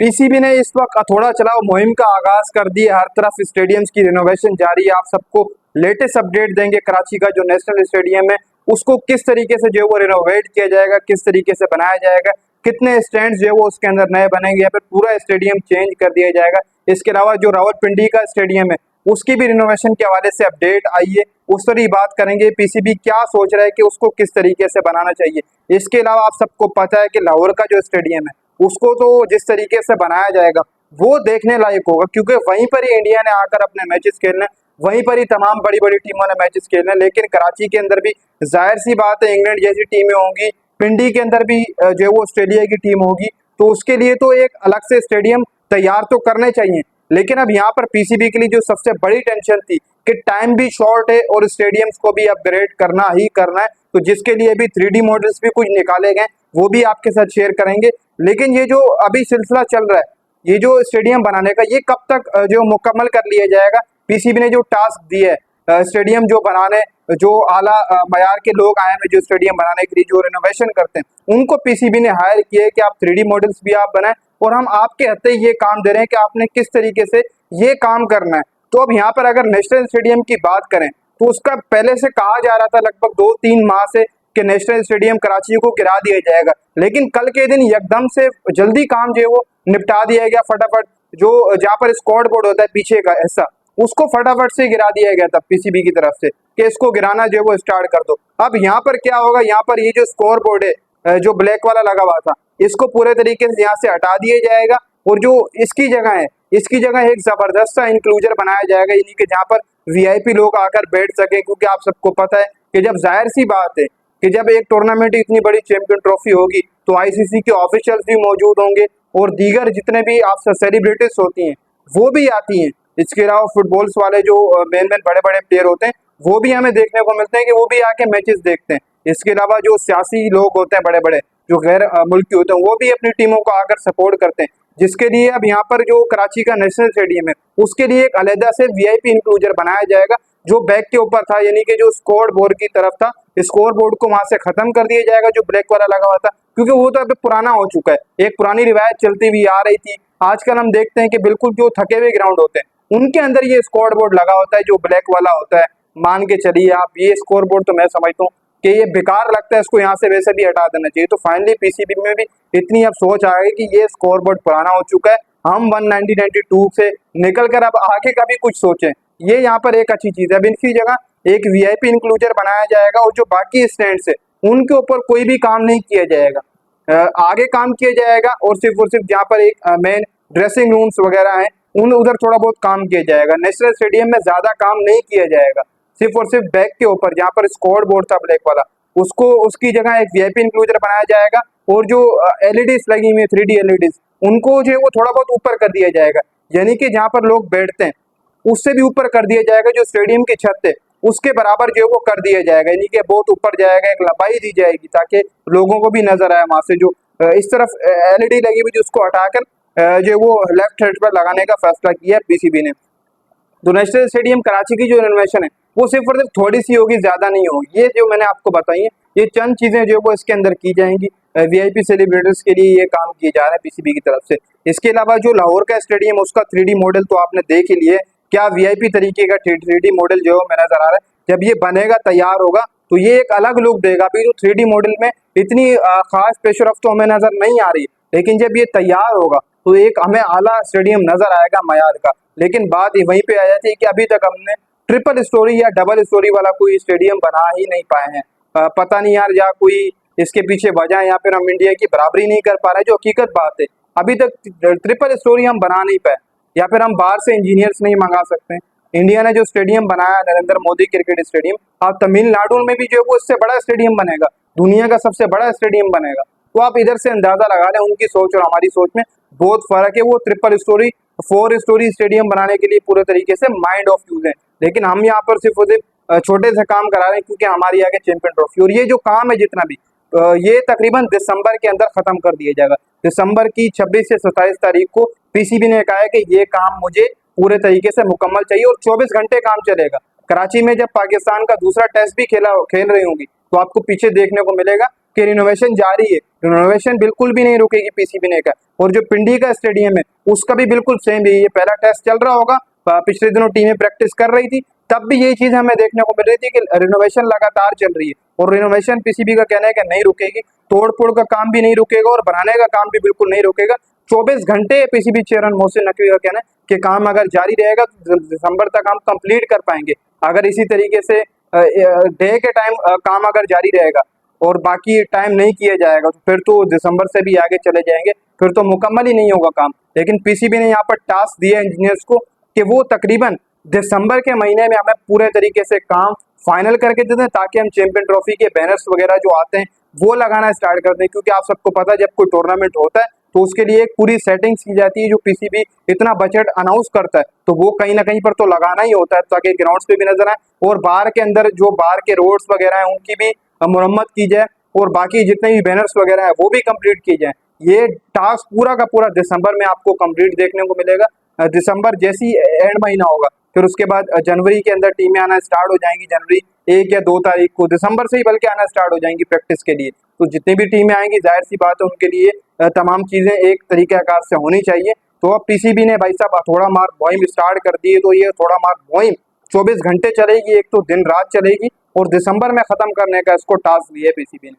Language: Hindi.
पीसीबी ने इस वक्त हथौड़ा चलाओ मुहिम का आगाज कर दिया। हर तरफ स्टेडियम्स की रिनोवेशन जारी है। आप सबको लेटेस्ट अपडेट देंगे। कराची का जो नेशनल स्टेडियम है उसको किस तरीके से जो है वो रिनोवेट किया जाएगा, किस तरीके से बनाया जाएगा, कितने स्टैंड जो है वो उसके अंदर नए बनेंगे या फिर पूरा स्टेडियम चेंज कर दिया जाएगा। इसके अलावा जो रावलपिंडी का स्टेडियम है उसकी भी रिनोवेशन के हवाले से अपडेट आई है, उस पर ही बात करेंगे। पीसीबी क्या सोच रहा है कि उसको किस तरीके से बनाना चाहिए। इसके अलावा आप सबको पता है कि लाहौर का जो स्टेडियम है उसको तो जिस तरीके से बनाया जाएगा वो देखने लायक होगा, क्योंकि वहीं पर ही इंडिया ने आकर अपने मैचेस खेलने, वहीं पर ही तमाम बड़ी बड़ी टीमों ने मैचेस खेलने। लेकिन कराची के अंदर भी जाहिर सी बात है इंग्लैंड जैसी टीमें होंगी, पिंडी के अंदर भी जो है वो ऑस्ट्रेलिया की टीम होगी, तो उसके लिए तो एक अलग से स्टेडियम तैयार तो करने चाहिए। लेकिन अब यहाँ पर पीसीबी के लिए जो सबसे बड़ी टेंशन थी कि टाइम भी शॉर्ट है और स्टेडियम्स को भी अपग्रेड करना ही करना है, तो जिसके लिए भी 3D मॉडल्स भी कुछ निकाले गए, वो भी आपके साथ शेयर करेंगे। लेकिन ये जो अभी सिलसिला चल रहा है, ये जो स्टेडियम बनाने का, ये कब तक जो मुकम्मल कर लिया जाएगा। पीसीबी ने जो टास्क दिए है स्टेडियम जो बनाने, जो आला मयार के लोग आए हैं जो स्टेडियम बनाने के लिए, जो रिनोवेशन करते हैं, उनको पीसीबी ने हायर किया है कि आप 3D मॉडल्स भी आप बनाएं और हम आपके हत्ते ये काम दे रहे हैं कि आपने किस तरीके से ये काम करना है। तो अब यहाँ पर अगर नेशनल स्टेडियम की बात करें तो उसका पहले से कहा जा रहा था लगभग 2-3 माह से कि नेशनल स्टेडियम कराची को गिरा दिया जाएगा, लेकिन कल के दिन एकदम से जल्दी काम जो है वो निपटा दिया गया फटाफट। जो जहाँ पर स्कॉट बोर्ड होता है पीछे का हिस्सा, उसको फटाफट से गिरा दिया गया था पीसीबी की तरफ से कि इसको गिराना जो है वो स्टार्ट कर दो। अब यहाँ पर क्या होगा, यहाँ पर ये जो स्कोर बोर्ड है जो ब्लैक वाला लगा हुआ था, इसको पूरे तरीके से यहाँ से हटा दिया जाएगा और जो इसकी जगह है, इसकी जगह एक जबरदस्त सा इंक्लूजर बनाया जाएगा, यानी कि जहाँ पर वीआईपी लोग आकर बैठ सके। क्योंकि आप सबको पता है कि जब जाहिर सी बात है कि जब एक टूर्नामेंट इतनी बड़ी चैंपियन ट्रॉफी होगी तो आईसीसी के ऑफिशियल्स भी मौजूद होंगे और दीगर जितने भी आप सेलिब्रिटीज होती हैं वो भी आती हैं। इसके अलावा फुटबॉल्स वाले जो मेन बड़े बड़े प्लेयर होते हैं वो भी हमें देखने को मिलते हैं कि वो भी आके मैचेस देखते हैं। इसके अलावा जो सियासी लोग होते हैं बड़े बड़े जो गैर मुल्की होते हैं वो भी अपनी टीमों को आकर सपोर्ट करते हैं, जिसके लिए अब यहाँ पर जो कराची का नेशनल स्टेडियम है उसके लिए एक अलहदा से वीआईपी इंक्लूजर बनाया जाएगा जो बैक के ऊपर था, यानी कि जो स्कोर बोर्ड की तरफ था, स्कोर बोर्ड को वहां से खत्म कर दिया जाएगा जो ब्लैक वाला लगा हुआ था, क्योंकि वो तो अब पुराना हो चुका है। एक पुरानी रिवायत चलती हुई आ रही थी। आजकल हम देखते हैं कि बिल्कुल जो थके हुए ग्राउंड होते हैं उनके अंदर ये स्कोर बोर्ड लगा होता है जो ब्लैक वाला होता है। मान के चलिए आप, ये स्कोर बोर्ड तो मैं समझता हूँ कि ये बेकार लगता है, इसको यहाँ से वैसे भी हटा देना चाहिए। तो फाइनली पीसीबी में भी इतनी अब सोच आ गई कि ये स्कोर बोर्ड पुराना हो चुका है, हम 1992 से निकल कर अब आगे का भी कुछ सोचें। ये यहाँ पर एक अच्छी चीज है। अब इनकी जगह एक वीआईपी इंक्लूजर बनाया जाएगा और जो बाकी स्टैंड्स है उनके ऊपर कोई भी काम नहीं किया जाएगा, आगे काम किया जाएगा और सिर्फ जहाँ पर एक मेन ड्रेसिंग रूम्स वगैरह हैं उन उधर थोड़ा बहुत काम किया जाएगा। नेशनल स्टेडियम में ज्यादा काम नहीं किया जाएगा, सिर्फ और सिर्फ बैक के ऊपर जहाँ पर स्कोर बोर्ड था ब्लैक वाला, उसको उसकी जगह एक वीआईपी इंक्लूजर बनाया जाएगा और जो एलईडीज लगी हुई है 3D एलईडीज, उनको जो है वो थोड़ा बहुत ऊपर कर दिया जाएगा, यानी कि जहाँ पर लोग बैठते हैं उससे भी ऊपर कर दिया जाएगा। जो स्टेडियम की छत है उसके बराबर जो है वो कर दिया जाएगा, यानी कि बहुत ऊपर जाएगा, एक लंबाई दी जाएगी ताकि लोगों को भी नजर आए वहां से। जो इस तरफ एलईडी लगी हुई उसको हटाकर जो वो लेफ्ट हेड पर लगाने का फैसला किया पीसीबी ने। तो नेशनल स्टेडियम कराची की जो रिनोवेशन है वो सिर्फ और सिर्फ थोड़ी सी होगी, ज्यादा नहीं होगी। ये जो मैंने आपको बताई है ये चंद चीजें जो वो इसके अंदर की जाएंगी। वीआईपी सेलिब्रिटीज के लिए ये काम किए जा रहे हैं पीसीबी की तरफ से। इसके अलावा जो लाहौर का स्टेडियम उसका 3D मॉडल तो आपने देख ही लिए, क्या वीआईपी तरीके का 3D मॉडल जो है नजर आ रहा है। जब ये बनेगा, तैयार होगा, तो ये एक अलग लुक देगा। अभी जो 3D मॉडल में इतनी खास पेशरफ तो हमें नजर नहीं आ रही, लेकिन जब ये तैयार होगा तो एक हमें आला स्टेडियम नजर आएगा मयार का। लेकिन बात वहीं पे आ जाती है कि अभी तक हमने ट्रिपल स्टोरी या डबल स्टोरी वाला कोई स्टेडियम बना ही नहीं पाए हैं। पता नहीं यार, या कोई इसके पीछे वजह है या फिर हम इंडिया की बराबरी नहीं कर पा रहे, जो हकीकत बात है। अभी तक ट्रिपल स्टोरी हम बना नहीं पाए, या फिर हम बाहर से इंजीनियर्स नहीं मंगा सकते। इंडिया ने जो स्टेडियम बनाया नरेंद्र मोदी क्रिकेट स्टेडियम, अब तमिलनाडु में भी जो है वो इससे बड़ा स्टेडियम बनेगा, दुनिया का सबसे बड़ा स्टेडियम बनेगा। तो आप इधर से अंदाजा लगा लें उनकी सोच और हमारी सोच में बहुत फर्क है। वो ट्रिपल स्टोरी 4 स्टोरी स्टेडियम बनाने के लिए पूरे तरीके से माइंड ऑफ यूज है, लेकिन हम यहाँ पर सिर्फ और सिर्फ छोटे से काम करा रहे हैं क्योंकि हमारी आगे चैंपियन ट्रॉफी। और ये जो काम है जितना भी ये तकरीबन दिसंबर के अंदर खत्म कर दिया जाएगा। दिसंबर की 26 से 27 तारीख को पीसीबी ने कहा है कि ये काम मुझे पूरे तरीके से मुकम्मल चाहिए और 24 घंटे काम चलेगा। कराची में जब पाकिस्तान का दूसरा टेस्ट भी खेल रही होंगी तो आपको पीछे देखने को मिलेगा कि रिनोवेशन जारी है, रिनोवेशन बिल्कुल भी नहीं रुकेगी पीसीबी ने का। और जो पिंडी का स्टेडियम है उसका भी बिल्कुल सेम यही है, पहला टेस्ट चल रहा होगा, पिछले दिनों टीमें प्रैक्टिस कर रही थी, तब भी यही चीज हमें देखने को मिल रही थी कि रिनोवेशन लगातार चल रही है और रिनोवेशन पीसीबी का कहना है कि नहीं रुकेगी, तोड़फोड़ का काम भी नहीं रुकेगा और बनाने का काम भी बिल्कुल नहीं रुकेगा। 24 घंटे पीसीबी चेयरमैन मोहसिन नकवी का कहना है कि काम अगर जारी रहेगा तो दिसंबर तक हम कंप्लीट कर पाएंगे। अगर इसी तरीके से डे के टाइम काम अगर जारी रहेगा और बाकी टाइम नहीं किया जाएगा तो फिर तो दिसंबर से भी आगे चले जाएंगे, फिर तो मुकम्मल ही नहीं होगा काम। लेकिन पीसीबी ने यहाँ पर टास्क दिया इंजीनियर्स को कि वो तकरीबन दिसंबर के महीने में हमें पूरे तरीके से काम फाइनल करके दे दें ताकि हम चैंपियन ट्रॉफी के बैनर्स वगैरह जो आते हैं वो लगाना स्टार्ट कर दें। क्योंकि आप सबको पता है जब कोई टूर्नामेंट होता है तो उसके लिए एक पूरी सेटिंग्स की जाती है, जो पीसीबी इतना बजट अनाउंस करता है तो वो कहीं ना कहीं पर तो लगाना ही होता है ताकि ग्राउंड्स पे भी नजर आए और बाहर के अंदर जो बाहर के रोड्स वगैरह हैं उनकी भी मुरम्मत की जाए और बाकी जितने भी बैनर्स वगैरह हैं वो भी कंप्लीट की जाए। ये टास्क पूरा का पूरा दिसंबर में आपको कंप्लीट देखने को मिलेगा। दिसंबर जैसी एंड महीना होगा फिर उसके बाद जनवरी के अंदर टीमें आना स्टार्ट हो जाएंगी, जनवरी 1 या 2 तारीख को दिसंबर से ही बल्कि आना स्टार्ट हो जाएंगी प्रैक्टिस के लिए। तो जितनी भी टीमें आएंगी जाहिर सी बात है उनके लिए तमाम चीजें एक तरीके आकार से होनी चाहिए। तो अब पीसीबी ने भाई साहब थोड़ा मार मुहिम स्टार्ट कर दी है, तो ये थोड़ा मार मुहिम 24 घंटे चलेगी, एक तो दिन रात चलेगी और दिसंबर में खत्म करने का इसको टास्क दिया है पीसीबी ने।